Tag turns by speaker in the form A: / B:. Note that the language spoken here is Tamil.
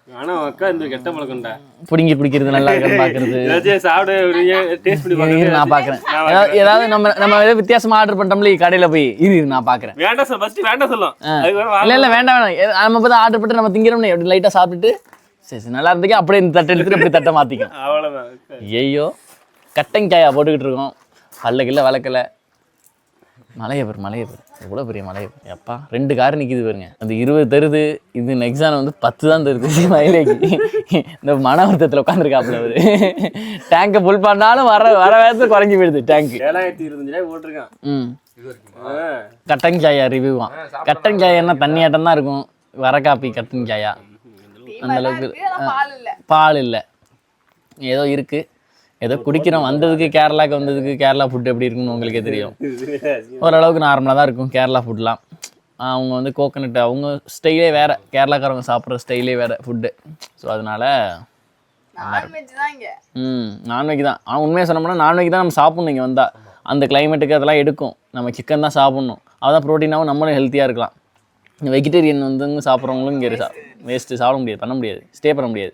A: ஆனா அக்கா இந்த கெட்ட பழக்கம்டா.
B: பிடிங்கி குடிக்கிறது நல்லா இருக்குன்னு பாக்குறது. நான் பாக்குறேன். ஏதாவது நம்ம ஏதாவது வித்தியாசமா ஆர்டர் பண்றோம்ல கடையில போய் நான் பாக்குறேன்.
A: வேண்டாம் சார், ஃபர்ஸ்ட் வேண்டாம் சொல்லும்.
B: இல்ல வேண்டாம், நம்ம போய் ஆர்டர் பண்ணிட்டு நம்ம திங்கிறோம்னு எப்படி லைட்டா சாப்பிட்டுட்டு சரி நல்லா இருந்துக்கே அப்படியே இந்த தட்டை எடுத்துட்டு அப்படி தட்டை மாத்திக்கும்.
A: அவ்வளவுதான்.
B: ஐயோ கட்டங்காயா போட்டுக்கிட்டு இருக்கோம். பல்லக்கில்ல வளர்க்கல. மலையை எவ்வளோ பெரிய மலையை அப்பா 2 கார் நிற்கிது பாருங்க. அந்த 20 தருது. இது நெக்ஸான வந்து 10 தான் தருது மயிலேக்கு. இந்த மன வருத்தத்தில் உட்காந்துருக்காப்புல அவரு. டேங்கை ஃபுல் பண்ணாலும் வர வேகத்தில் குறைஞ்சி போயிடுது டேங்க்.
A: 7025 போட்டிருக்கான்.
B: கட்டங்காயா ரிவ்யூவான். கட்டங்காயா என்ன தண்ணியாட்டம் தான் இருக்கும். வர காப்பி கட்டங்காயா அந்த அளவுக்கு பால் இல்லை. ஏதோ இருக்கு, ஏதோ குடிக்கிறோம். வந்ததுக்கு கேரளாவுக்கு வந்ததுக்கு கேரளா ஃபுட் எப்படி இருக்குன்னு உங்களுக்கே தெரியும். ஓரளவுக்கு நார்மலாக தான் இருக்கும் கேரளா ஃபுட்லாம். அவங்க வந்து கோகனட் அவங்க ஸ்டைலே வேறு, கேரளாக்காரவங்க சாப்பிட்ற ஸ்டைலே வேறு ஃபுட்டு. ஸோ அதனால நான்வெஜ் தான். ஆனால் உண்மையாக சொன்னோம்னா நான்வெஜ் தான் நம்ம சாப்பிட்ணும். இங்கே வந்தால் அந்த கிளைமேட்டுக்கு அதெல்லாம் எடுக்கும். நம்ம சிக்கன் தான் சாப்பிட்ணும். அதுதான் ப்ரோட்டீனாகவும் நம்மளும் ஹெல்த்தியாக இருக்கலாம். வெஜிடேரியன் வந்து சாப்பிட்றவங்களும் இங்கே வேஸ்ட்டு சாப்பிட முடியாது, பண்ண முடியாது, ஸ்டே பண்ண முடியாது.